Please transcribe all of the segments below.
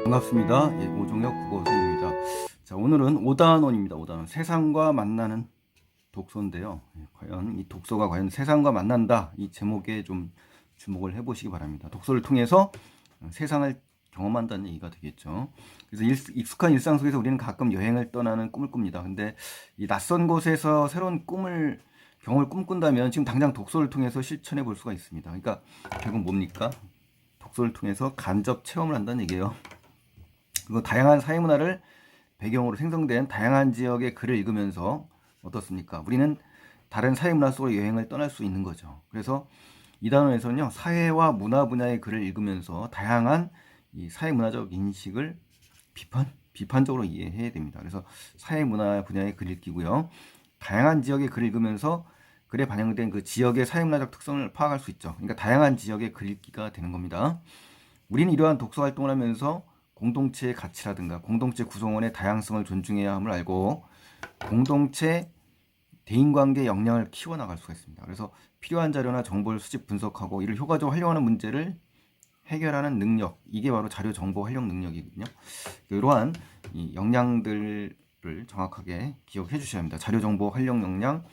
반갑습니다. 예, 오종혁 국어선생님입니다. 자, 오늘은 5단원입니다. 5단원. 세상과 만나는 독서인데요. 예, 과연 이 독서가 과연 세상과 만난다. 이 제목에 좀 주목을 해보시기 바랍니다. 독서를 통해서 세상을 경험한다는 얘기가 되겠죠. 그래서 익숙한 일상 속에서 우리는 가끔 여행을 떠나는 꿈을 꿉니다. 근데 이 낯선 곳에서 새로운 경험을 꿈꾼다면 지금 당장 독서를 통해서 실천해 볼 수가 있습니다. 그러니까 결국 뭡니까? 독서를 통해서 간접 체험을 한다는 얘기예요. 그리고 다양한 사회 문화를 배경으로 생성된 다양한 지역의 글을 읽으면서 어떻습니까? 우리는 다른 사회 문화 속으로 여행을 떠날 수 있는 거죠. 그래서 이 단원에서는요, 사회와 문화 분야의 글을 읽으면서 다양한 이 사회 문화적 인식을 비판적으로 이해해야 됩니다. 그래서 사회 문화 분야의 글 읽기고요. 다양한 지역의 글을 읽으면서 글에 반영된 그 지역의 사회 문화적 특성을 파악할 수 있죠. 그러니까 다양한 지역의 글 읽기가 되는 겁니다. 우리는 이러한 독서 활동을 하면서 공동체의 가치라든가 공동체 구성원의 다양성을 존중해야 함을 알고 공동체 대인관계 역량을 키워나갈 수가 있습니다. 그래서 필요한 자료나 정보를 수집 분석하고 이를 효과적으로 활용하는 문제를 해결하는 능력, 이게 바로 자료 정보 활용 능력이거든요. 이러한 이 역량들을 정확하게 기억해 주셔야 합니다. 자료 정보 활용 역량,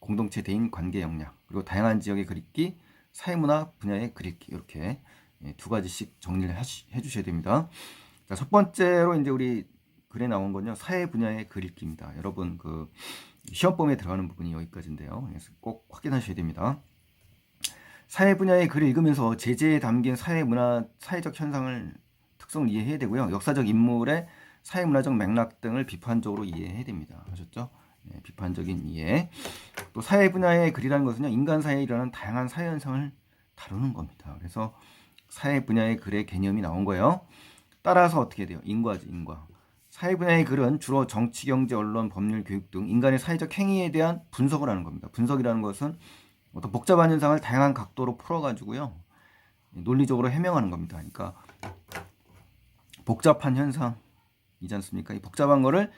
공동체 대인 관계 역량, 그리고 다양한 지역의 글 읽기, 사회문화 분야의 글 읽기, 이렇게 두 가지씩 정리를 해 주셔야 됩니다. 자, 첫 번째로 이제 우리 글에 나온 건요, 사회 분야의 글 읽기입니다. 여러분 그 시험범위에 들어가는 부분이 여기까지인데요. 그래서 꼭 확인하셔야 됩니다. 사회 분야의 글을 읽으면서 제재에 담긴 사회 문화, 사회적 현상을 특성을 이해해야 되고요. 역사적 인물의 사회 문화적 맥락 등을 비판적으로 이해해야 됩니다. 아셨죠? 네, 비판적인 이해. 또 사회 분야의 글이라는 것은요, 인간 사회에 일어나는 다양한 사회 현상을 다루는 겁니다. 그래서 사회 분야의 글의 개념이 나온 거예요. 따라서 어떻게 돼요? 인과지, 인과. 사회 분야의 글은 주로 정치, 경제, 언론, 법률, 교육 등 인간의 사회적 행위에 대한 분석을 하는 겁니다. 분석이라는 것은 어떤 복잡한 현상을 다양한 각도로 풀어가지고요, 논리적으로 해명하는 겁니다. 그러니까 복잡한 현상이지 않습니까? 이 복잡한 거를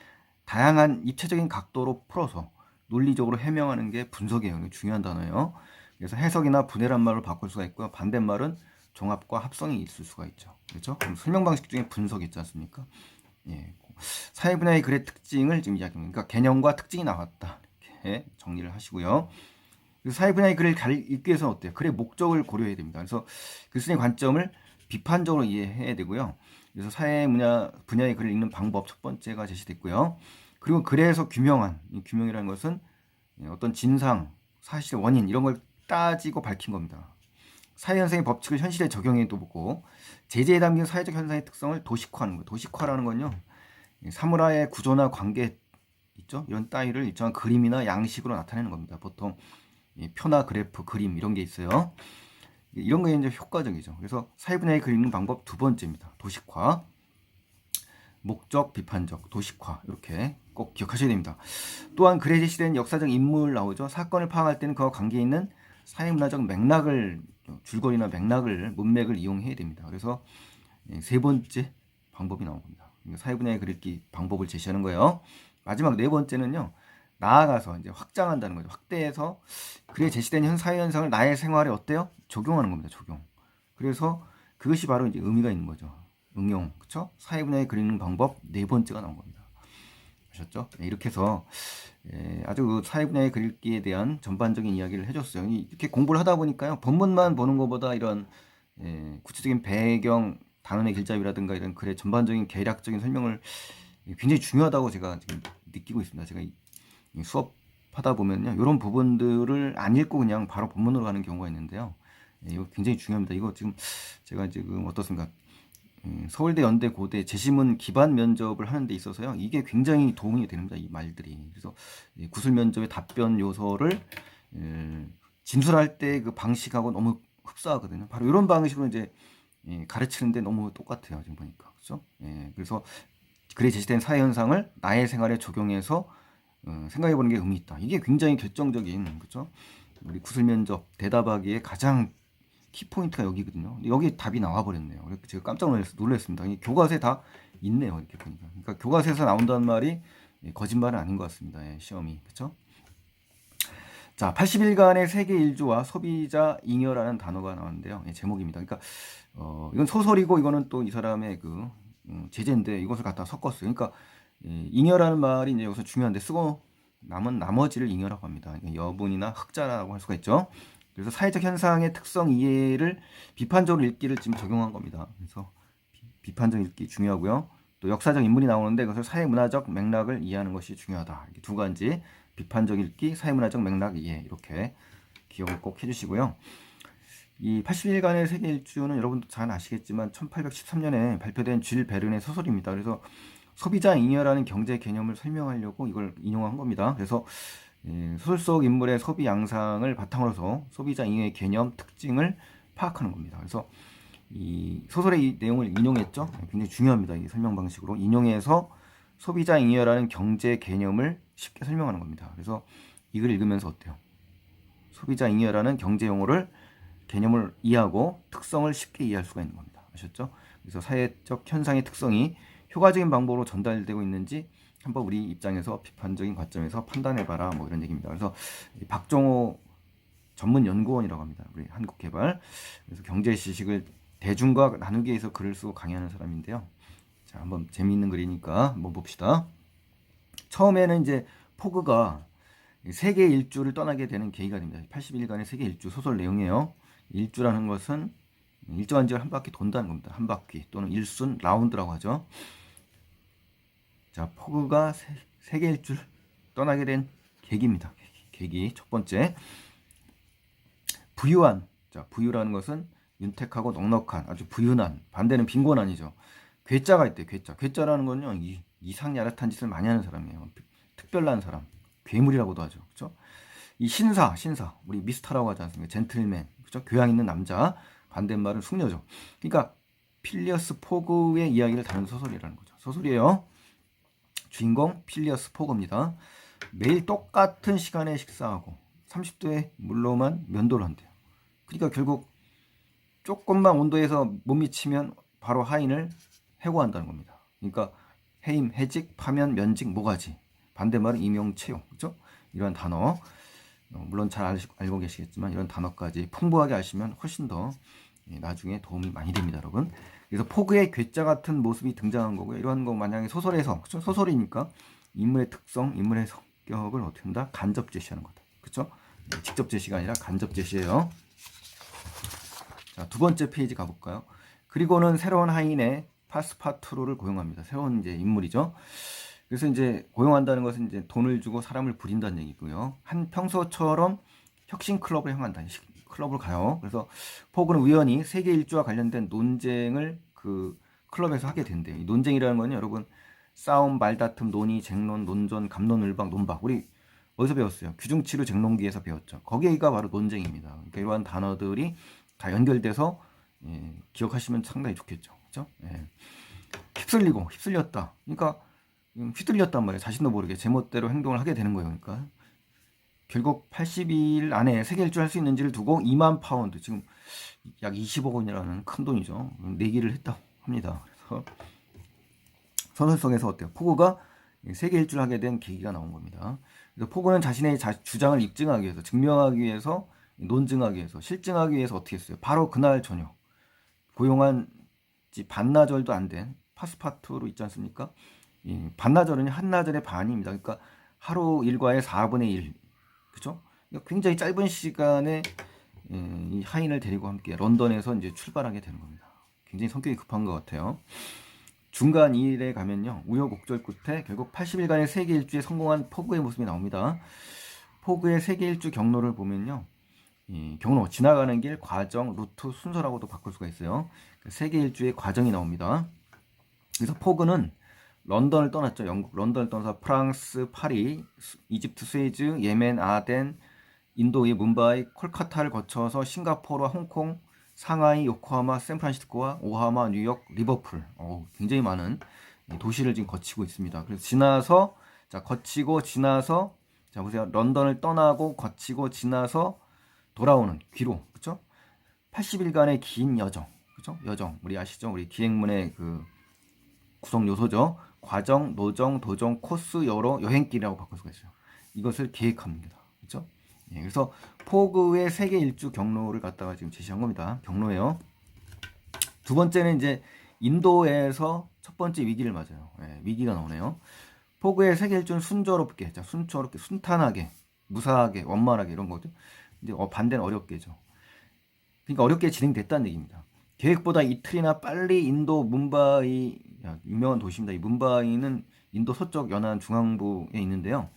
다양한 입체적인 각도로 풀어서 논리적으로 해명하는 게 분석이에요. 중요한 단어예요. 그래서 해석이나 분해란 말로 바꿀 수가 있고요. 반대말은 종합과 합성이 있을 수가 있죠. 그렇죠? 그럼 설명 방식 중에 분석이 있지 않습니까? 예. 사회 분야의 글의 특징을 지금 이야기합니다. 그러니까 개념과 특징이 나왔다. 이렇게 정리를 하시고요. 사회 분야의 글을 읽기 위해서는 어때요? 글의 목적을 고려해야 됩니다. 그래서 글쓴이의 관점을 비판적으로 이해해야 되고요. 그래서 사회 분야의 글을 읽는 방법 첫 번째가 제시됐고요. 그리고 글에서 규명한, 이 규명이라는 것은 어떤 진상, 사실, 원인 이런 걸 따지고 밝힌 겁니다. 사회 현상의 법칙을 현실에 적용해 보고 제재에 담긴 사회적 현상의 특성을 도식화하는 거예요. 도식화라는 건요, 사물의 구조나 관계 있죠? 이런 따위를 일정한 그림이나 양식으로 나타내는 겁니다. 보통 표나 그래프, 그림 이런 게 있어요. 이런 게 이제 효과적이죠. 그래서 사회 분야의 글 읽는 방법 두 번째입니다. 도식화, 목적, 비판적, 도식화 이렇게 꼭 기억하셔야 됩니다. 또한 글에 제시된 역사적 인물 나오죠. 사건을 파악할 때는 그와 관계 있는 사회문화적 맥락을, 줄거리나 맥락을, 문맥을 이용해야 됩니다. 그래서 세 번째 방법이 나온 겁니다. 사회 분야의 글 읽기 방법을 제시하는 거예요. 마지막 네 번째는요, 나아가서 이제 확장한다는 거죠. 확대해서 글에 제시된 사회 현상을 나의 생활에 어때요? 적용하는 겁니다. 적용. 그래서 그것이 바로 이제 의미가 있는 거죠. 응용, 그렇죠? 사회 분야의 글 읽는 방법 네 번째가 나온 겁니다. 아셨죠? 네, 이렇게 해서 아주 그 사회 분야의 글 읽기에 대한 전반적인 이야기를 해줬어요. 이렇게 공부를 하다 보니까요, 본문만 보는 것보다 이런 구체적인 배경, 단원의 길잡이라든가 이런 글의 전반적인 개략적인 설명을 굉장히 중요하다고 제가 지금 느끼고 있습니다. 제가 수업하다 보면요, 이런 부분들을 안 읽고 그냥 바로 본문으로 가는 경우가 있는데요. 이거 굉장히 중요합니다. 이거 지금 제가 지금 어떻습니까? 서울대, 연대, 고대 재시문 기반 면접을 하는 데 있어서요, 이게 굉장히 도움이 됩니다. 이 말들이. 그래서 구술 면접의 답변 요소를 진술할 때 그 방식하고 너무 흡사하거든요. 바로 이런 방식으로 이제 가르치는데 너무 똑같아요. 지금 보니까. 그렇죠? 그래서 글에 제시된 사회 현상을 나의 생활에 적용해서 생각해보는 게 의미 있다. 이게 굉장히 결정적인, 그렇죠? 우리 구술 면접 대답하기에 가장 키포인트가 여기거든요. 여기 답이 나와버렸네요. 그래서 제가 깜짝 놀랐습니다. 교과서에 다 있네요. 이렇게 보니까. 그러니까 교과서에서 나온다는 말이 거짓말은 아닌 것 같습니다. 시험이. 그렇죠? 자, 80일간의 세계 일주와 소비자 잉여라는 단어가 나왔는데요. 제목입니다. 그러니까 이건 소설이고, 이거는 또 이 사람의 그 제재인데 이것을 갖다 섞었어요. 그러니까 잉여라는 말이 이제 여기서 중요한데 쓰고 남은 나머지를 잉여라고 합니다. 여분이나 흑자라고 할 수가 있죠. 그래서 사회적 현상의 특성 이해를 비판적으로 읽기를 지금 적용한 겁니다. 그래서 비판적 읽기 중요하고요. 또 역사적 인물이 나오는데 그것을 사회문화적 맥락을 이해하는 것이 중요하다. 이렇게 두 가지 비판적 읽기, 사회문화적 맥락 이해 이렇게 기억을 꼭 해주시고요. 이 80일간의 세계 일주는 여러분도 잘 아시겠지만 1813년에 발표된 쥘 베른의 소설입니다. 그래서 소비자 잉여라는 경제 개념을 설명하려고 이걸 인용한 겁니다. 그래서 소설 속 인물의 소비 양상을 바탕으로 해서 소비자 잉여의 개념, 특징을 파악하는 겁니다. 그래서 이 소설의 이 내용을 인용했죠. 굉장히 중요합니다. 이 설명 방식으로 인용해서 소비자 잉여라는 경제 개념을 쉽게 설명하는 겁니다. 그래서 이걸 읽으면서 어때요? 소비자 잉여라는 경제 용어를 개념을 이해하고 특성을 쉽게 이해할 수가 있는 겁니다. 아셨죠? 그래서 사회적 현상의 특성이 효과적인 방법으로 전달되고 있는지 한번 우리 입장에서 비판적인 관점에서 판단해봐라 뭐 이런 얘기입니다. 그래서 박종호 전문연구원이라고 합니다. 우리 한국개발. 그래서 경제 지식을 대중과 나누기 위해서 글을 쓰고 강의하는 사람인데요. 자, 한번 재미있는 글이니까 한번 봅시다. 처음에는 이제 포그가 세계 일주를 떠나게 되는 계기가 됩니다. 80일간의 세계 일주 소설 내용이에요. 일주라는 것은 일정한 지역을 한 바퀴 돈다는 겁니다. 한 바퀴 또는 일순 라운드라고 하죠. 자, 포그가 세계 일주를 떠나게 된 계기입니다. 계기 첫 번째, 부유한. 자, 부유라는 것은 윤택하고 넉넉한, 아주 부유한. 반대는 빈곤한이죠. 괴짜가 있대요. 괴짜. 괴짜라는 건요, 이상야릇한 짓을 많이 하는 사람이에요. 특별한 사람, 괴물이라고도 하죠. 그렇죠? 이 신사, 우리 미스터라고 하지 않습니까? 젠틀맨, 그렇죠? 교양 있는 남자. 반대말은 숙녀죠. 그러니까 필리어스 포그의 이야기를 다룬 소설이라는 거죠. 소설이에요. 주인공 필리어스 포그입니다. 매일 똑같은 시간에 식사하고 30도의 물로만 면도를 한대요. 그러니까 결국 조금만 온도에서 못 미치면 바로 하인을 해고한다는 겁니다. 그러니까 해임, 해직, 파면, 면직, 모가지. 반대말은 임용, 채용. 그렇죠? 이런 단어. 물론 잘 알고 계시겠지만 이런 단어까지 풍부하게 아시면 훨씬 더 나중에 도움이 많이 됩니다, 여러분. 그래서 포그의 괴짜 같은 모습이 등장한 거고요. 이러한 거 만약에 소설에서, 그렇죠? 소설이니까 인물의 특성, 인물의 성격을 어떻게 한다? 간접 제시하는 거다. 그렇죠? 직접 제시가 아니라 간접 제시예요. 자, 두 번째 페이지 가볼까요? 그리고는 새로운 하인의 파스파투르를 고용합니다. 새로운 이제 인물이죠. 그래서 이제 고용한다는 것은 이제 돈을 주고 사람을 부린다는 얘기고요. 한 평소처럼 혁신 클럽을 향한다. 클럽을 가요. 그래서 포그는 우연히 세계 일주와 관련된 논쟁을 그 클럽에서 하게 된대요. 이 논쟁이라는 건 여러분 싸움, 말다툼, 논의, 쟁론, 논전, 갑론을박, 논박. 우리 어디서 배웠어요? 규중치루 쟁론기에서 배웠죠. 거기가 바로 논쟁입니다. 그러니까 이러한 단어들이 다 연결돼서 기억하시면 상당히 좋겠죠. 그렇죠? 휩쓸리고 휩쓸렸다. 그러니까 휘둘렸단 말이에요. 자신도 모르게 제멋대로 행동을 하게 되는 거예요. 그러니까 결국 80일 안에 세계 일주 할 수 있는지를 두고 2만 파운드, 지금 약 20억 원이라는 큰 돈이죠. 내기를 했다고 합니다. 그래서 소설 속에서 어때요? 포그가 세계 일주를 하게 된 계기가 나온 겁니다. 그래서 포그는 자신의 주장을 입증하기 위해서, 증명하기 위해서, 논증하기 위해서, 실증하기 위해서 어떻게 했어요? 바로 그날 저녁 고용한 지 반나절도 안 된 파스파투르 있지 않습니까? 반나절은 한나절의 반입니다. 그러니까 하루 일과의 4분의 1. 그죠? 굉장히 짧은 시간에 이 하인을 데리고 함께 런던에서 이제 출발하게 되는 겁니다. 굉장히 성격이 급한 것 같아요. 중간 일에 가면요, 우여곡절 끝에 결국 80일간의 세계 일주에 성공한 포그의 모습이 나옵니다. 포그의 세계 일주 경로를 보면요, 경로, 지나가는 길, 과정, 루트, 순서라고도 바꿀 수가 있어요. 세계 일주의 과정이 나옵니다. 그래서 포그는 런던을 떠났죠. 영국 런던을 떠나서 프랑스, 파리, 이집트 스웨즈, 예멘, 아덴, 인도의 뭄바이, 콜카타를 거쳐서 싱가포르와 홍콩, 상하이, 요코하마, 샌프란시스코와 오하마, 뉴욕, 리버풀. 굉장히 많은 도시를 지금 거치고 있습니다. 그래서 지나서, 자, 거치고 지나서, 자, 보세요. 런던을 떠나고 거치고 지나서 돌아오는 귀로. 그쵸? 80일간의 긴 여정. 그쵸? 여정. 우리 아시죠? 우리 기행문의 그 구성 요소죠. 과정, 노정, 도정, 코스, 여러, 여행길이라고 바꿀 수가 있어요. 이것을 계획합니다. 그렇죠? 그래서 포그의 세계 일주 경로를 갖다가 지금 제시한 겁니다. 경로예요. 두 번째는 이제 인도에서 첫 번째 위기를 맞아요. 예, 위기가 나오네요. 포그의 세계 일주는 순조롭게, 자, 순조롭게, 순탄하게, 무사하게, 원만하게 이런 거죠. 이제 반대는 어렵게죠. 그러니까 어렵게 진행됐다는 얘기입니다. 계획보다 이틀이나 빨리 인도 뭄바이, 유명한 도시입니다. 이 뭄바이는 인도 서쪽 연안 중앙부에 있는데요.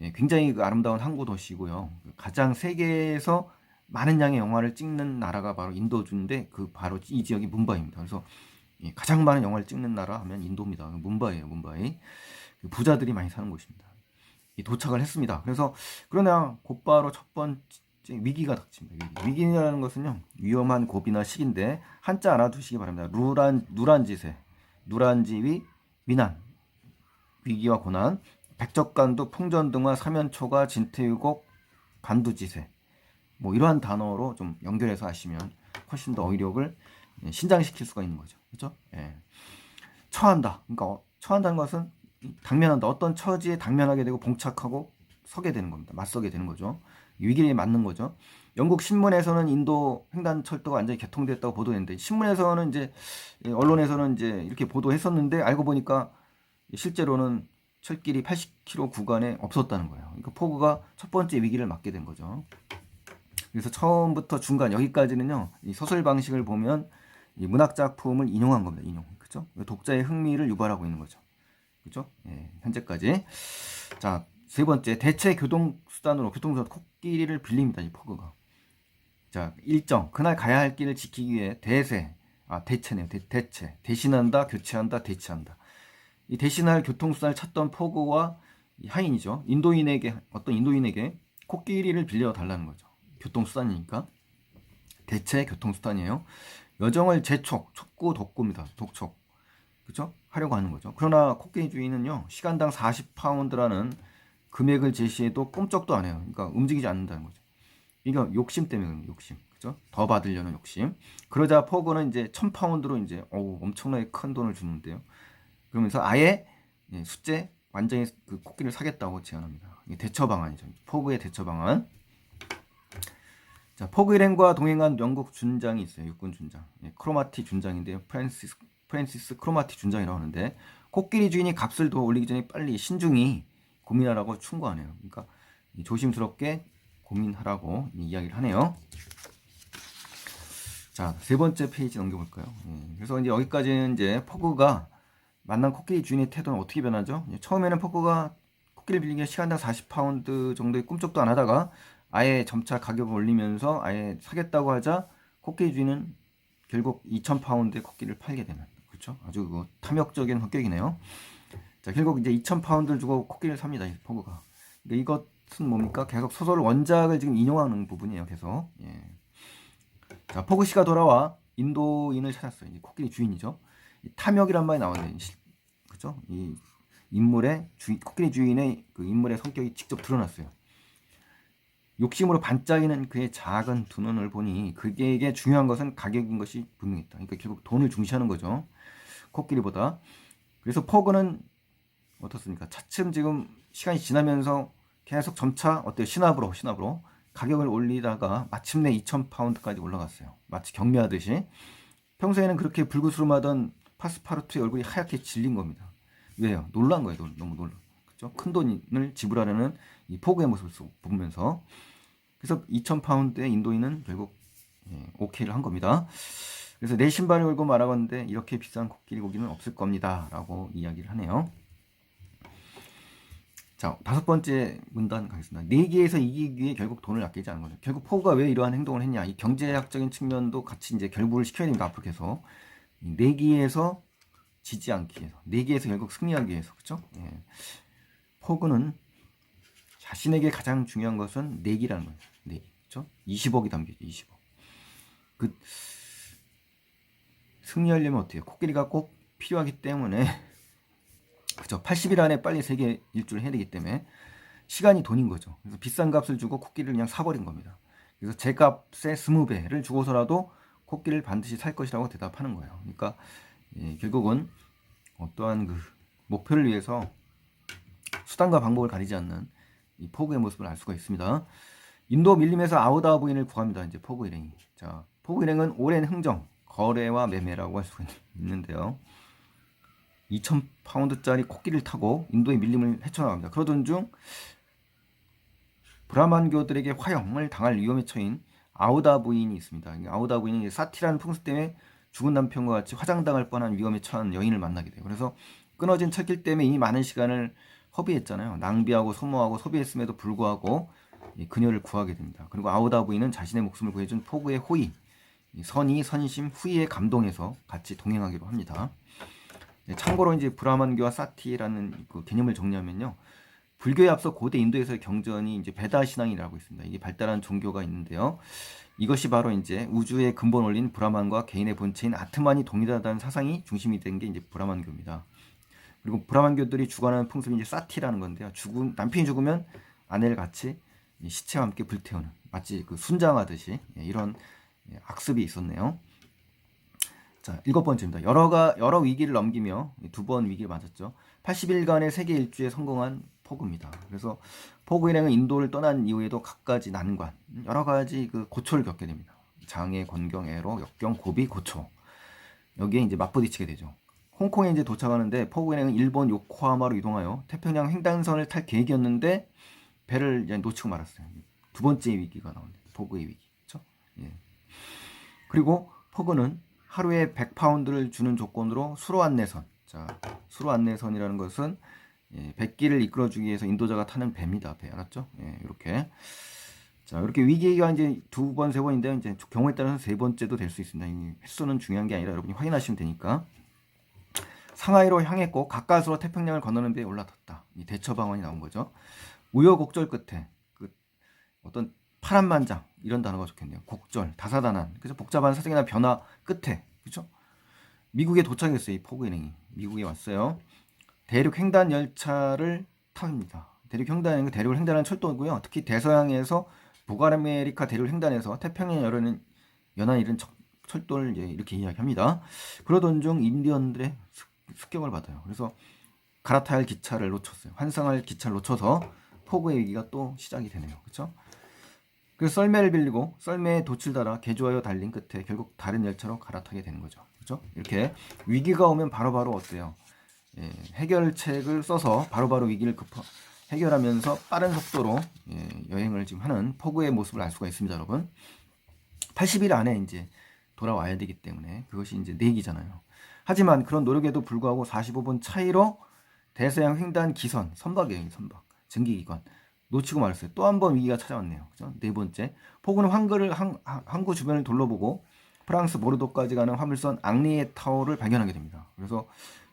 예, 굉장히 그 아름다운 항구 도시고요. 가장 세계에서 많은 양의 영화를 찍는 나라가 바로 인도주인데 그 바로 이 지역이 뭄바이입니다. 그래서 예, 가장 많은 영화를 찍는 나라 하면 인도입니다. 뭄바이예요, 뭄바이. 부자들이 많이 사는 곳입니다. 도착을 했습니다. 그래서 그러나 곧바로 첫 번째 위기가 닥칩니다. 위기라는 것은요, 위험한 고비나 시기인데 한자 알아두시기 바랍니다. 누란지세, 누란지위, 위난, 위기와 고난, 백적간두, 풍전등화, 사면초가, 진태유곡, 간두지세, 뭐 이러한 단어로 좀 연결해서 하시면 훨씬 더 어휘력을 신장시킬 수가 있는 거죠. 그렇죠? 예. 처한다. 그러니까 처한다는 것은 당면한다. 어떤 처지에 당면하게 되고 봉착하고 서게 되는 겁니다. 맞서게 되는 거죠. 위기에 맞는 거죠. 영국 신문에서는 인도 횡단철도가 완전히 개통됐다고 보도했는데 신문에서는 이제 언론에서는 이제 이렇게 보도했었는데 알고 보니까 실제로는 철길이 80km 구간에 없었다는 거예요. 그러니까 포그가 첫 번째 위기를 맞게 된 거죠. 그래서 처음부터 중간 여기까지는요. 이 소설 방식을 보면 이 문학 작품을 인용한 겁니다. 인용. 그렇죠? 독자의 흥미를 유발하고 있는 거죠. 그렇죠? 예, 현재까지. 자, 세 번째 대체 교통수단으로 코끼리를 빌립니다. 이 포그가. 자, 일정 그날 가야 할 길을 지키기 위해 대체네요. 대신한다, 교체한다, 대체한다. 이 대신할 교통수단을 찾던 포그와 하인이죠. 어떤 인도인에게 코끼리를 빌려 달라는 거죠. 교통수단이니까. 대체 교통수단이에요. 여정을 촉구 독구입니다. 독촉. 그죠? 하려고 하는 거죠. 그러나 코끼리 주인은요, 시간당 40파운드라는 금액을 제시해도 꼼짝도 안 해요. 그러니까 움직이지 않는다는 거죠. 이거 욕심 때문에 욕심. 그죠? 더 받으려는 욕심. 그러자 포그는 이제 1000파운드로 이제, 엄청나게 큰 돈을 주는데요. 그러면서 아예 숫제 완전히 그 코끼리를 사겠다고 제안합니다. 이게 대처 방안이죠. 포그의 대처 방안. 자, 포그 일행과 동행한 영국 준장이 있어요. 육군 준장. 크로마티 준장인데요. 프랜시스 크로마티 준장이라고 하는데 코끼리 주인이 값을 더 올리기 전에 빨리 신중히 고민하라고 충고하네요. 그러니까 조심스럽게 고민하라고 이야기를 하네요. 자, 세 번째 페이지 넘겨볼까요? 그래서 이제 여기까지는 이제 포그가 만난 코끼리 주인의 태도는 어떻게 변하죠? 처음에는 포그가 코끼리 빌리기에 시간당 40파운드 정도의 꿈쩍도 안 하다가 아예 점차 가격을 올리면서 아예 사겠다고 하자 코끼리 주인은 결국 2000파운드의 코끼리를 팔게 되는, 그렇죠? 아주 그 탐욕적인 성격이네요. 자, 결국 이제 2000파운드를 주고 코끼리를 삽니다. 이 포그가. 이것은 뭡니까? 계속 소설 원작을 지금 인용하는 부분이에요. 계속. 예. 자, 포그 씨가 돌아와 인도인을 찾았어요. 이제 코끼리 주인이죠. 탐욕이란 말이 나오는데, 그렇죠? 이 코끼리 주인의 그 인물의 성격이 직접 드러났어요. 욕심으로 반짝이는 그의 작은 두 눈을 보니 그에게 중요한 것은 가격인 것이 분명했다. 그러니까 결국 돈을 중시하는 거죠. 코끼리보다. 그래서 포그는 어떻습니까? 차츰 지금 시간이 지나면서 계속 점차 신압으로 가격을 올리다가 마침내 2000파운드까지 올라갔어요. 마치 경매하듯이. 평소에는 그렇게 불구스름하던 파스파르투의 얼굴이 하얗게 질린 겁니다. 왜요? 놀란 거예요. 너무 놀라. 그렇죠? 큰 돈을 지불하려는 이 포그의 모습을 보면서. 그래서 2000파운드의 인도인은 결국 오케이를 한 겁니다. 그래서 내 신발을 걸고 말하건대 이렇게 비싼 코끼리 고기는 없을 겁니다. 라고 이야기를 하네요. 자, 다섯 번째 문단 가겠습니다. 내기에서 이기기 위해 결국 돈을 아끼지 않은 거죠. 결국 포그가 왜 이러한 행동을 했냐. 이 경제학적인 측면도 같이 이제 결부를 시켜야 됩니다. 앞으로 계속. 내기에서 지지 않기 위해서. 내기에서 결국 승리하기 위해서. 그렇죠? 예. 포그는 자신에게 가장 중요한 것은 내기라는 거예요. 내기. 그렇죠? 20억이 담겨있죠. 20억. 승리하려면 어떻게 해요? 코끼리가 꼭 필요하기 때문에 그죠? 80일 안에 빨리 세계 일주를 해야 되기 때문에 시간이 돈인 거죠. 그래서 비싼 값을 주고 코끼리를 그냥 사버린 겁니다. 그래서 제 값의 20배를 주고서라도 코끼리를 반드시 살 것이라고 대답하는 거예요. 그러니까 결국은 어떠한 그 목표를 위해서 수단과 방법을 가리지 않는 이 포그의 모습을 알 수가 있습니다. 인도 밀림에서 아우다 부인을 구합니다. 이제 포그 일행이. 자, 포그 일행은 오랜 흥정, 거래와 매매라고 할 수 있는데요. 2,000파운드짜리 코끼리를 타고 인도의 밀림을 헤쳐나갑니다. 그러던 중 브라만교들에게 화형을 당할 위험에 처인 아우다 부인이 있습니다. 아우다 부인이 사티라는 풍습 때문에 죽은 남편과 같이 화장당할 뻔한 위험에 처한 여인을 만나게 돼요. 그래서 끊어진 철길 때문에 이미 많은 시간을 허비했잖아요. 낭비하고 소모하고 소비했음에도 불구하고 그녀를 구하게 됩니다. 그리고 아우다 부인은 자신의 목숨을 구해준 포그의 호의, 선의, 선심, 후의에 감동해서 같이 동행하기로 합니다. 참고로 이제 브라만교와 사티라는 그 개념을 정리하면요. 불교에 앞서 고대 인도에서의 경전이 이제 베다 신앙이라고 있습니다. 이게 발달한 종교가 있는데요. 이것이 바로 이제 우주의 근본 원리인 브라만과 개인의 본체인 아트만이 동일하다는 사상이 중심이 된 게 이제 브라만교입니다. 그리고 브라만교들이 주관하는 풍습이 이제 사티라는 건데요. 남편이 죽으면 아내를 같이 시체와 함께 불태우는, 마치 그 순장하듯이 이런 악습이 있었네요. 자, 7번째입니다. 여러 위기를 넘기며 2번 위기를 맞았죠. 80일간의 세계 일주에 성공한 포그입니다. 그래서 포그 일행은 인도를 떠난 이후에도 갖가지 난관, 여러 가지 그 고초를 겪게 됩니다. 장애, 권경, 애로, 역경, 고비, 고초. 여기에 이제 맞부딪히게 되죠. 홍콩에 이제 도착하는데 포그 일행은 일본 요코하마로 이동하여 태평양 횡단선을 탈 계획이었는데 배를 이제 놓치고 말았어요. 2번째 위기가 나옵니다. 포그의 위기. 그렇죠? 예. 그리고 포그는 하루에 100파운드를 주는 조건으로 수로 안내선. 자, 수로 안내선이라는 것은 100기를 이끌어주기 위해서 인도자가 타는 배입니다. 배 알았죠? 예, 이렇게. 자, 이렇게 위기가 이제 2번, 3번인데 이제 경우에 따라서 3번째도 될 수 있습니다. 이 횟수는 중요한 게 아니라 여러분이 확인하시면 되니까. 상하이로 향했고 가까스로 태평양을 건너는 데에 올라탔다. 이 대처 방안이 나온 거죠. 우여곡절 끝에 그 어떤 파란만장 이런 단어가 좋겠네요. 곡절, 다사다난. 그래서 복잡한 사정이나 변화 끝에 그렇죠? 미국에 도착했어요. 이 포그 일행이 미국에 왔어요. 대륙 횡단 열차를 탑니다. 대륙 횡단은 대륙을 횡단하는 철도고요. 특히 대서양에서 북아메리카 대륙을 횡단해서 태평양 연안 이른 철도를 이제 이렇게 이야기합니다. 그러던 중 인디언들의 습격을 받아요. 그래서 갈아타야 할 기차를 놓쳤어요. 환상할 기차를 놓쳐서 포그의 위기가 또 시작이 되네요. 그렇죠? 그래서 썰매를 빌리고 썰매에 돛을 달아 개조하여 달린 끝에 결국 다른 열차로 갈아타게 되는 거죠. 그렇죠? 이렇게 위기가 오면 바로바로 어때요? 해결책을 써서 바로바로 위기를 해결하면서 빠른 속도로 여행을 지금 하는 포그의 모습을 알 수가 있습니다, 여러분. 80일 안에 이제 돌아와야 되기 때문에 그것이 이제 내기잖아요. 하지만 그런 노력에도 불구하고 45분 차이로 대서양 횡단 기선, 선박이에요, 선박, 증기기관 놓치고 말았어요. 또 한 번 위기가 찾아왔네요. 그죠? 4번째, 포그는 항구 주변을 둘러보고 프랑스 모르도까지 가는 화물선 앙리에 타워를 발견하게 됩니다. 그래서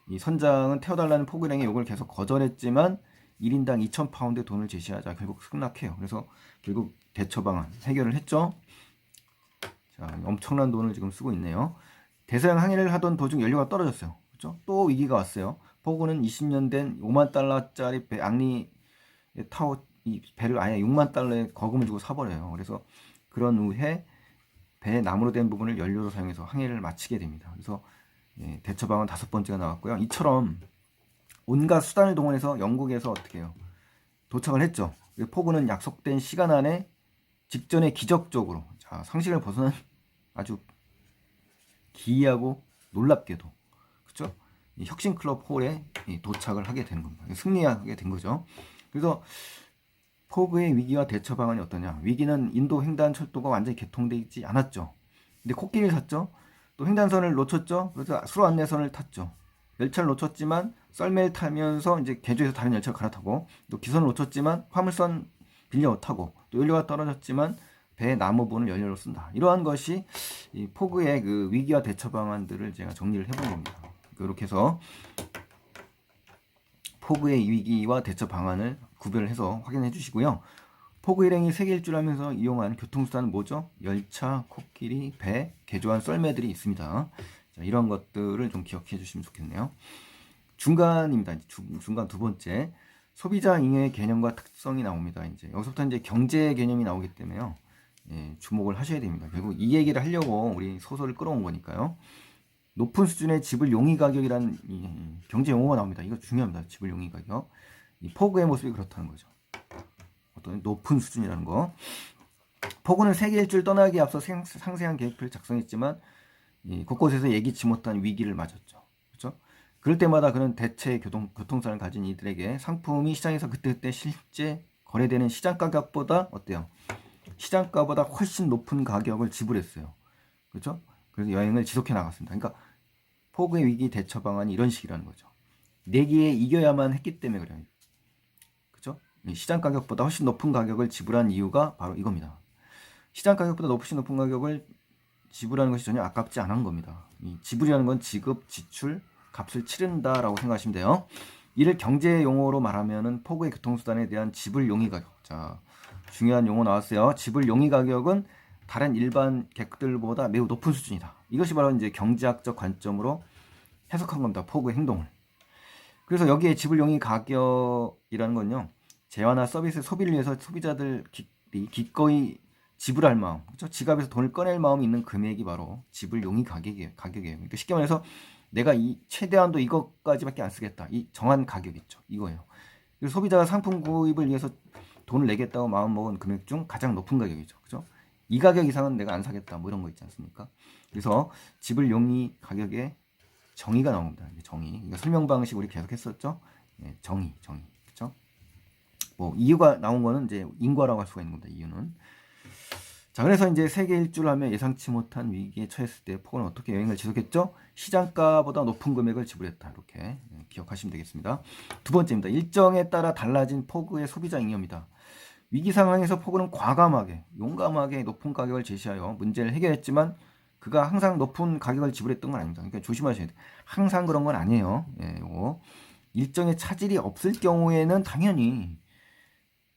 이 선장은 태워달라는 포그 일행의 요구를 계속 거절했지만 1인당 2,000파운드의 돈을 제시하자 결국 승낙해요. 그래서 결국 대처 방안 해결을 했죠. 자, 엄청난 돈을 지금 쓰고 있네요. 대서양 항해를 하던 도중 연료가 떨어졌어요. 그렇죠? 또 위기가 왔어요. 포그는 20년 된 5만 달러짜리 앙리 타워 이 배를 아예 6만 달러의 거금을 주고 사버려요. 그래서 그런 후에 배의 나무로 된 부분을 연료로 사용해서 항해를 마치게 됩니다. 그래서 대처 방안 5번째가 나왔고요. 이처럼 온갖 수단을 동원해서 영국에서 어떻게 해요? 도착을 했죠. 포그는 약속된 시간 안에 직전에 기적적으로 상식을 벗어난 아주 기이하고 놀랍게도 그렇죠? 혁신 클럽 홀에 도착을 하게 되는 겁니다. 승리하게 된 거죠. 그래서 포그의 위기와 대처 방안이 어떠냐? 위기는 인도 횡단 철도가 완전히 개통되지 않았죠. 근데 코끼리를 탔죠. 또 횡단선을 놓쳤죠. 그래서 수로 안내선을 탔죠. 열차를 놓쳤지만 썰매를 타면서 이제 개조해서 다른 열차를 갈아타고 또 기선을 놓쳤지만 화물선 빌려 타고 또 연료가 떨어졌지만 배 나무분을 연료로 쓴다. 이러한 것이 이 포그의 그 위기와 대처 방안들을 제가 정리를 해본 겁니다. 이렇게 해서 포그의 위기와 대처 방안을 구별을 해서 확인해 주시고요. 포그 일행이 세계 일주를 하면서 이용한 교통수단은 뭐죠? 열차, 코끼리, 배, 개조한 썰매들이 있습니다. 자, 이런 것들을 좀 기억해 주시면 좋겠네요. 중간입니다. 중간 2번째. 소비자 잉여의 개념과 특성이 나옵니다. 이제 여기서부터 이제 경제 개념이 나오기 때문에요. 주목을 하셔야 됩니다. 결국 이 얘기를 하려고 우리 소설을 끌어온 거니까요. 높은 수준의 지불 용의 가격이라는 경제 용어가 나옵니다. 이거 중요합니다. 지불 용의 가격. 이 포그의 모습이 그렇다는 거죠. 어떤 높은 수준이라는 거. 포그는 세계 일주를 떠나기 앞서 상세한 계획표를 작성했지만 곳곳에서 예기치 못한 위기를 맞았죠. 그렇죠? 그럴 때마다 그런 대체 교통성을 가진 이들에게 상품이 시장에서 그때그때 실제 거래되는 시장 가격보다 어때요? 시장가보다 훨씬 높은 가격을 지불했어요. 그렇죠? 그래서 여행을 지속해 나갔습니다. 그러니까 폭우의 위기 대처 방안이 이런 식이라는 거죠. 내기에 이겨야만 했기 때문에 그래요. 그렇죠? 시장 가격보다 훨씬 높은 가격을 지불한 이유가 바로 이겁니다. 시장 가격보다 훨씬 높은 가격을 지불하는 것이 전혀 아깝지 않은 겁니다. 이 지불이라는 건 지급, 지출, 값을 치른다라고 생각하시면 돼요. 이를 경제 용어로 말하면은 포구의 교통수단에 대한 지불 용의 가격. 자, 중요한 용어 나왔어요. 지불 용의 가격은 다른 일반 객들보다 매우 높은 수준이다. 이것이 바로 이제 경제학적 관점으로 해석한 겁니다. 포구의 행동을. 그래서 여기에 지불 용의 가격이라는 건요. 재화나 서비스 소비를 위해서 소비자들이 기꺼이 지불할 마음, 그렇죠? 지갑에서 돈을 꺼낼 마음이 있는 금액이 바로 지불 용의 가격이에요. 그러니까 쉽게 말해서 내가 이 최대한도 이것까지밖에 안 쓰겠다. 이 정한 가격 있죠. 이거예요. 그래서 소비자가 상품 구입을 위해서 돈을 내겠다고 마음먹은 금액 중 가장 높은 가격이죠. 그죠? 이 가격 이상은 내가 안 사겠다. 뭐 이런 거 있지 않습니까? 그래서 지불 용의 가격에 정의가 나옵니다. 정의. 그러니까 설명 방식 우리 계속 했었죠? 네, 정의. 그렇죠? 뭐 이유가 나온 거는 이제 인과라고 할 수가 있는 겁니다. 이유는. 자, 그래서 이제 세계 일주를 하며 예상치 못한 위기에 처했을 때 폭우는 어떻게 여행을 지속했죠? 시장가보다 높은 금액을 지불했다. 이렇게 기억하시면 되겠습니다. 두 번째입니다. 일정에 따라 달라진 폭우의 소비자 잉여입니다. 위기 상황에서 폭우는 과감하게, 용감하게 높은 가격을 제시하여 문제를 해결했지만 그가 항상 높은 가격을 지불했던 건 아닙니다. 그러니까 조심하셔야 돼요. 항상 그런 건 아니에요. 요거. 일정에 차질이 없을 경우에는 당연히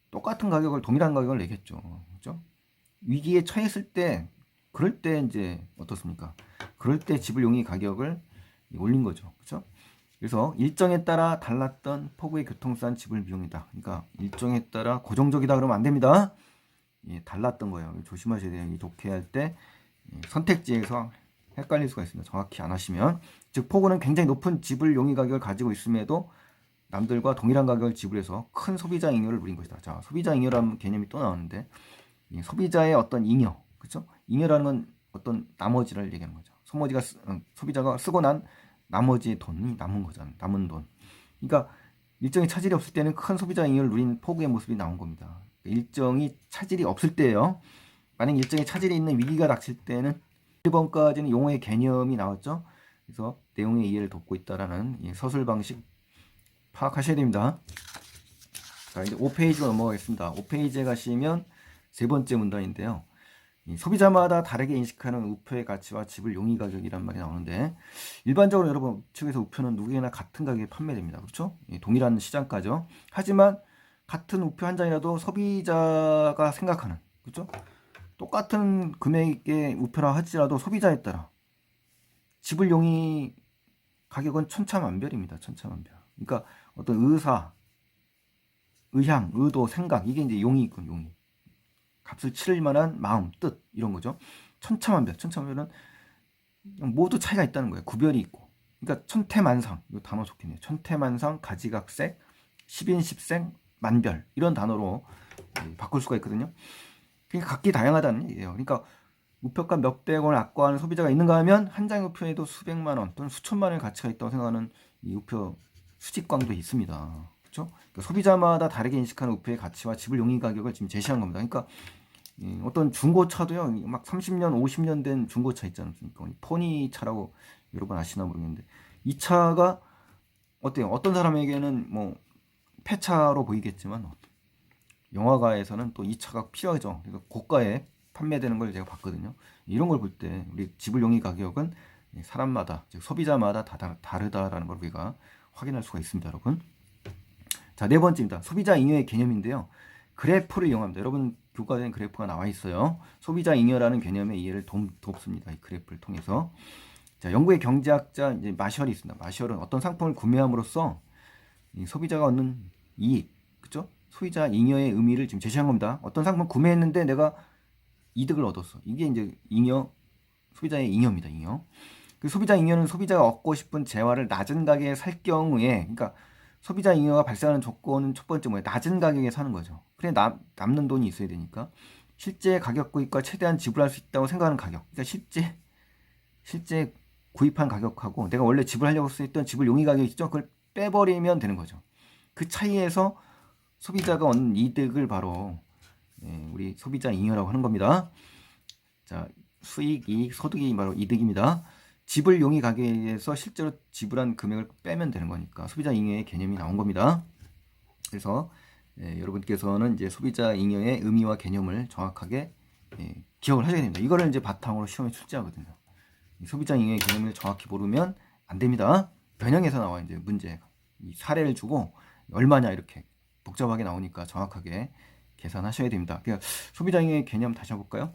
똑같은 가격을, 동일한 가격을 내겠죠. 그렇죠? 위기에 처했을 때, 그럴 때 이제 어떻습니까? 그럴 때 지불 용의 가격을 올린 거죠. 그렇죠? 그래서 일정에 따라 달랐던 폭우의 교통수단 지불 비용이다. 그러니까 일정에 따라 고정적이다 그러면 안 됩니다. 달랐던 거예요. 조심하셔야 돼요. 이 독해할 때 선택지에서 헷갈릴 수가 있습니다. 정확히 안 하시면. 즉 폭우는 굉장히 높은 지불 용의 가격을 가지고 있음에도 남들과 동일한 가격을 지불해서 큰 소비자 잉여를 누린 것이다. 자, 소비자 잉여라는 개념이 또 나오는데 소비자의 어떤 잉여, 그렇죠? 잉여라는 건 어떤 나머지를 얘기하는 거죠. 소비자가 쓰고 난 나머지 돈이 남은 거잖아요. 남은 돈. 그러니까 일정이 차질이 없을 때는 큰 소비자 잉여를 누린 폭우의 모습이 나온 겁니다. 일정이 차질이 없을 때예요. 만약 일정에 차질이 있는 위기가 닥칠 때는 1번까지는 용어의 개념이 나왔죠. 그래서 내용의 이해를 돕고 있다라는 서술 방식 파악하셔야 됩니다. 자, 이제 5페이지로 넘어가겠습니다. 5페이지에 가시면 세 번째 문단인데요. 소비자마다 다르게 인식하는 우표의 가치와 지불 용의 가격이란 말이 나오는데 일반적으로 여러분 측에서 우표는 누구에나 같은 가격에 판매됩니다. 그렇죠? 동일한 시장가죠. 하지만 같은 우표 한 장이라도 소비자가 생각하는, 그렇죠? 똑같은 금액의 우표라 할지라도 소비자에 따라 지불 용의 가격은 천차만별입니다. 천차만별. 그러니까 어떤 의사, 의향, 의도, 생각 이게 이제 용이 있군, 용이. 값을 치를 만한 마음, 뜻 이런 거죠. 천차만별은 모두 차이가 있다는 거예요. 구별이 있고. 그러니까 천태만상, 이 단어 좋겠네요. 천태만상, 가지각색, 십인십색, 만별 이런 단어로 바꿀 수가 있거든요. 그러니까 각기 다양하다는 얘기예요. 그러니까 우표값 몇백 원을 악과하는 소비자가 있는가 하면 한 장의 우표에도 수백만 원 또는 수천만 원의 가치가 있다고 생각하는 이 우표 수집광도 있습니다. 그렇죠? 그러니까 소비자마다 다르게 인식하는 우표의 가치와 지불 용의 가격을 지금 제시한 겁니다. 그러니까 어떤 중고차도요, 막 30년, 50년 된 중고차 있지 않습니까? 포니 차라고 여러분 아시나 모르겠는데 이 차가 어때요? 어떤 사람에게는 뭐 폐차로 보이겠지만 영화가에서는 또 이 차가 필요하죠. 그래서 고가에 판매되는 걸 제가 봤거든요. 이런 걸 볼 때 우리 지불 용의 가격은 사람마다, 즉 소비자마다 다 다르다라는 걸 우리가 확인할 수가 있습니다, 여러분. 자, 네 번째입니다. 소비자 잉여의 개념인데요. 그래프를 이용합니다. 여러분 교과서에 그래프가 나와 있어요. 소비자 잉여라는 개념의 이해를 돕습니다. 이 그래프를 통해서. 자, 영국의 경제학자 이제 마셜이 있습니다. 마셜은 어떤 상품을 구매함으로써 이 소비자가 얻는 이익, 그죠? 소비자 잉여의 의미를 지금 제시한 겁니다. 어떤 상품 구매했는데 내가 이득을 얻었어. 이게 이제 잉여, 소비자의 잉여입니다. 잉여. 그 소비자 잉여는 소비자가 얻고 싶은 재화를 낮은 가격에 살 경우에, 그러니까 소비자 잉여가 발생하는 조건은 첫 번째 뭐예요? 낮은 가격에 사는 거죠. 그래 남는 돈이 있어야 되니까 실제 가격 구입과 최대한 지불할 수 있다고 생각하는 가격. 그러니까 실제 구입한 가격하고 내가 원래 지불하려고 했던 지불 용의 가격이 있죠. 그걸 빼버리면 되는 거죠. 그 차이에서 소비자가 얻는 이득을 바로 우리 소비자 잉여라고 하는 겁니다. 자, 수익, 이익, 소득이 바로 이득입니다. 지불 용의 가격에서 실제로 지불한 금액을 빼면 되는 거니까 소비자 잉여의 개념이 나온 겁니다. 그래서 여러분께서는 이제 소비자 잉여의 의미와 개념을 정확하게 기억을 하셔야 됩니다. 이거를 이제 바탕으로 시험에 출제하거든요. 소비자 잉여의 개념을 정확히 모르면 안 됩니다. 변형해서 나와 이제 문제. 이 사례를 주고 얼마냐 이렇게 복잡하게 나오니까 정확하게 계산하셔야 됩니다. 그러니까 소비자 잉여의 개념 다시 해볼까요?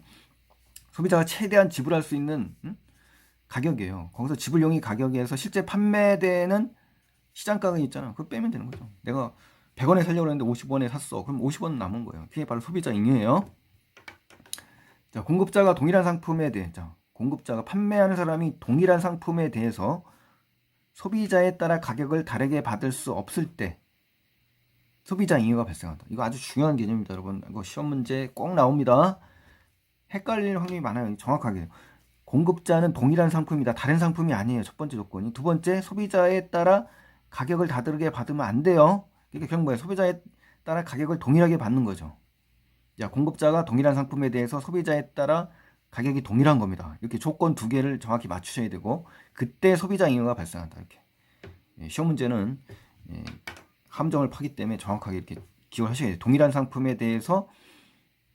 소비자가 최대한 지불할 수 있는 가격이에요. 거기서 지불 용의 가격에서 실제 판매되는 시장 가격이 있잖아. 그거 빼면 되는 거죠. 내가 100원에 살려고 했는데 50원에 샀어. 그럼 50원 남은 거예요. 그게 바로 소비자 잉여예요. 자, 공급자가 동일한 상품에 대해, 자, 공급자가 판매하는 사람이 동일한 상품에 대해서 소비자에 따라 가격을 다르게 받을 수 없을 때 소비자 잉여가 발생한다. 이거 아주 중요한 개념입니다, 여러분. 이거 시험 문제 꼭 나옵니다. 헷갈릴 확률이 많아요. 정확하게. 공급자는 동일한 상품이다. 다른 상품이 아니에요. 첫 번째 조건이. 두 번째, 소비자에 따라 가격을 다르게 받으면 안 돼요. 그러니까 결국 뭐예요? 소비자에 따라 가격을 동일하게 받는 거죠. 자, 공급자가 동일한 상품에 대해서 소비자에 따라 가격이 동일한 겁니다. 이렇게 조건 두 개를 정확히 맞추셔야 되고 그때 소비자 잉여가 발생한다. 이렇게 시험 문제는 함정을 파기 때문에 정확하게 이렇게 기억을 하셔야 돼요. 동일한 상품에 대해서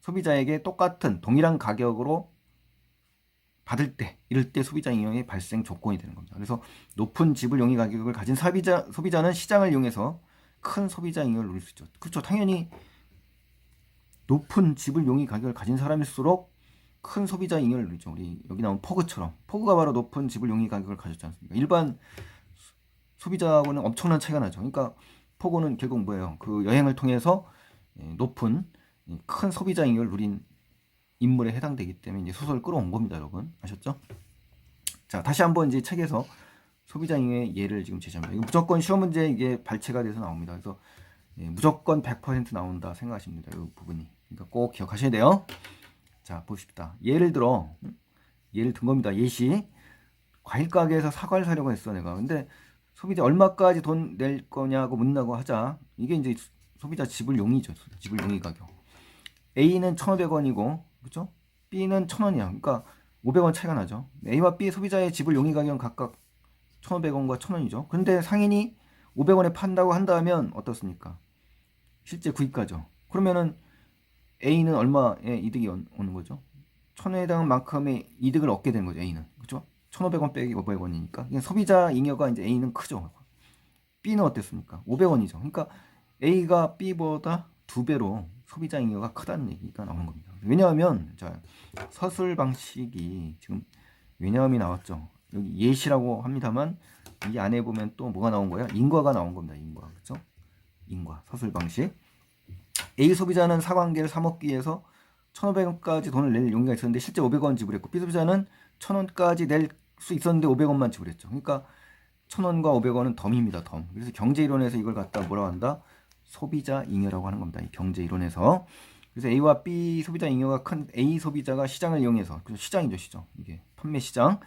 소비자에게 똑같은 동일한 가격으로 받을 때 이럴 때 소비자 잉여의 발생 조건이 되는 겁니다. 그래서 높은 지불 용의 가격을 가진 소비자는 시장을 이용해서 큰 소비자 잉여를 누릴 수 있죠. 그렇죠. 당연히 높은 지불 용의 가격을 가진 사람일수록 큰 소비자 잉여를 누리죠. 우리 여기 나온 포그처럼 포그가 바로 높은 지불 용의 가격을 가졌지 않습니까? 일반 소비자하고는 엄청난 차이가 나죠. 그러니까 포그는 결국 뭐예요? 그 여행을 통해서 높은 큰 소비자 잉여를 누린 인물에 해당되기 때문에 이제 소설을 끌어온 겁니다, 여러분. 아셨죠? 자, 다시 한번 이제 책에서 소비자 잉여의 예를 지금 제시합니다. 이거 무조건 시험 문제 이게 발췌가 돼서 나옵니다. 그래서 무조건 100% 나온다 생각하십니다. 이 부분이. 그러니까 꼭 기억하셔야 돼요. 자, 보십시다. 예를 든 겁니다. 예시. 과일 가게에서 사과를 사려고 했어, 내가. 근데 소비자 얼마까지 돈 낼 거냐고 묻는다고 하자. 이게 이제 소비자 지불 용의죠. 지불 용의 가격. A는 1,500원이고, 그렇죠? B는 1,000원이야. 그러니까 500원 차이가 나죠. A와 B 소비자의 지불 용의 가격은 각각 1,500원과 1,000원이죠. 근데 상인이 500원에 판다고 한다면 어떻습니까? 실제 구입가죠. 그러면은 A는 얼마의 이득이 오는 거죠? 1,000원에 해당한 만큼의 이득을 얻게 되는 거죠. A는. 그렇죠? 1,500원 빼기 500원이니까. 소비자 잉여가 이제 A는 크죠. B는 어땠습니까? 500원이죠. 그러니까 A가 B보다 2배로 소비자 잉여가 크다는 얘기가 나오는 겁니다. 왜냐하면 자, 서술 방식이 지금 왜냐함이 나왔죠. 여기 예시라고 합니다만 이 안에 보면 또 뭐가 나온 거야? 인과가 나온 겁니다. 인과. 그렇죠? 인과. 서술 방식. A 소비자는 사과 한 개를 사 먹기 위해서 1,500원까지 돈을 낼 용의가 있었는데 실제 500원 지불했고 B 소비자는 1,000원까지 낼 수 있었는데 500원만 지불했죠. 그러니까 1,000원과 500원은 덤입니다. 덤. 그래서 경제 이론에서 이걸 갖다 뭐라고 한다? 소비자 잉여라고 하는 겁니다. 이 경제 이론에서. 그래서 A와 B 소비자 잉여가 큰 A 소비자가 시장을 이용해서, 그래서 시장이죠, 시장. 이게 판매 시장.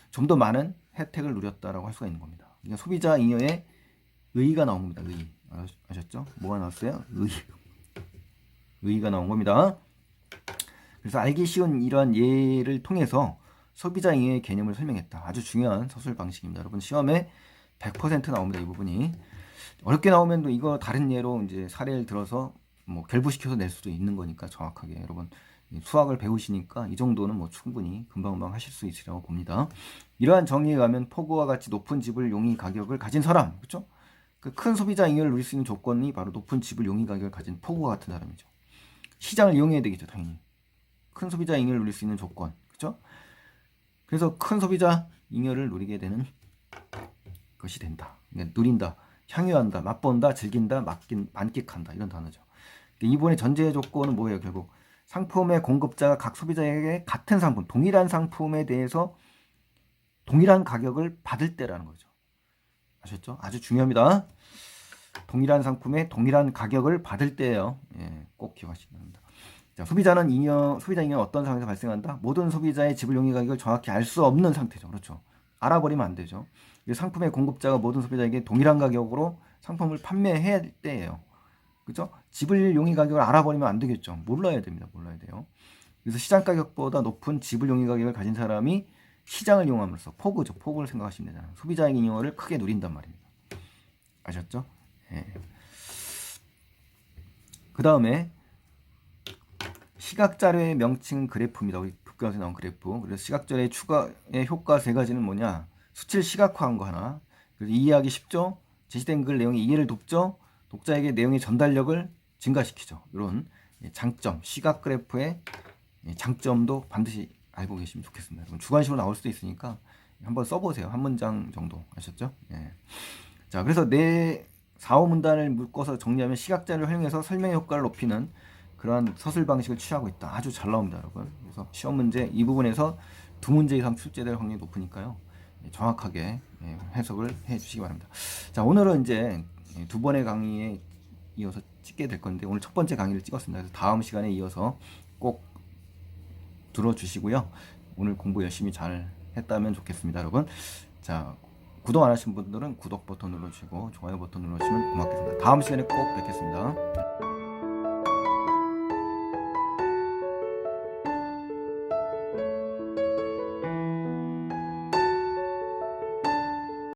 좀 더 많은 혜택을 누렸다라고 할 수가 있는 겁니다. 그러니까 소비자 잉여의 의의가 나온 겁니다. 의의. 아셨죠? 뭐가 나왔어요? 의의가 나온 겁니다. 그래서 알기 쉬운 이러한 예를 통해서 소비자 잉여의 개념을 설명했다. 아주 중요한 서술 방식입니다. 여러분 시험에 100% 나옵니다. 이 부분이. 어렵게 나오면 또 이거 다른 예로 이제 사례를 들어서 뭐 결부시켜서 낼 수도 있는 거니까 정확하게 여러분 수학을 배우시니까 이 정도는 뭐 충분히 금방금방 하실 수 있으라고 봅니다. 이러한 정의에 의하면 포그와 같이 높은 지불 용의 가격을 가진 사람, 그렇죠? 그 큰 소비자 잉여를 누릴 수 있는 조건이 바로 높은 지불 용의 가격을 가진 포그와 같은 사람이죠. 시장을 이용해야 되겠죠, 당연히. 큰 소비자 잉여를 누릴 수 있는 조건, 그렇죠? 그래서 큰 소비자 잉여를 누리게 되는 것이 된다. 그러니까 누린다, 향유한다, 맛본다, 즐긴다, 만끽한다 이런 단어죠. 이번에 전제 조건은 뭐예요? 결국 상품의 공급자가 각 소비자에게 같은 상품, 동일한 상품에 대해서 동일한 가격을 받을 때라는 거죠. 아셨죠? 아주 중요합니다. 동일한 상품에 동일한 가격을 받을 때예요. 꼭 기억하시기 바랍니다. 자, 소비자 잉여는 어떤 상황에서 발생한다? 모든 소비자의 지불 용의 가격을 정확히 알 수 없는 상태죠. 그렇죠. 알아버리면 안 되죠. 이 상품의 공급자가 모든 소비자에게 동일한 가격으로 상품을 판매해야 할 때예요. 그죠? 지불 용의 가격을 알아버리면 안 되겠죠. 몰라야 됩니다. 몰라야 돼요. 그래서 시장 가격보다 높은 지불 용의 가격을 가진 사람이 시장을 이용함으로써 포그죠. 포그를 생각하시면 되잖아요. 소비자의 잉여를 크게 누린단 말입니다. 아셨죠? 예. 그 다음에 시각자료의 명칭 그래프입니다. 우리 교과서에 나온 그래프. 그래서 시각자료의 추가의 효과 세 가지는 뭐냐? 수치를 시각화한 거 하나. 그래서 이해하기 쉽죠? 제시된 글 내용이 이해를 돕죠? 독자에게 내용의 전달력을 증가시키죠. 이런 장점, 시각 그래프의 장점도 반드시 알고 계시면 좋겠습니다. 여러분 주관식으로 나올 수도 있으니까 한번 써보세요. 한 문장 정도. 아셨죠? 예. 자, 그래서 내 4, 5문단을 묶어서 정리하면 시각자료를 활용해서 설명의 효과를 높이는 그러한 서술 방식을 취하고 있다. 아주 잘 나옵니다, 여러분. 그래서 시험 문제 이 부분에서 2문제 이상 출제될 확률이 높으니까요. 정확하게 해석을 해 주시기 바랍니다. 자, 오늘은 이제 2번의 강의에 이어서 찍게 될 건데 오늘 첫 번째 강의를 찍었습니다. 그래서 다음 시간에 이어서 꼭 들어주시고요. 오늘 공부 열심히 잘 했다면 좋겠습니다, 여러분. 자, 구독 안 하신 분들은 구독 버튼 눌러주시고 좋아요 버튼 눌러주시면 고맙겠습니다. 다음 시간에 꼭 뵙겠습니다.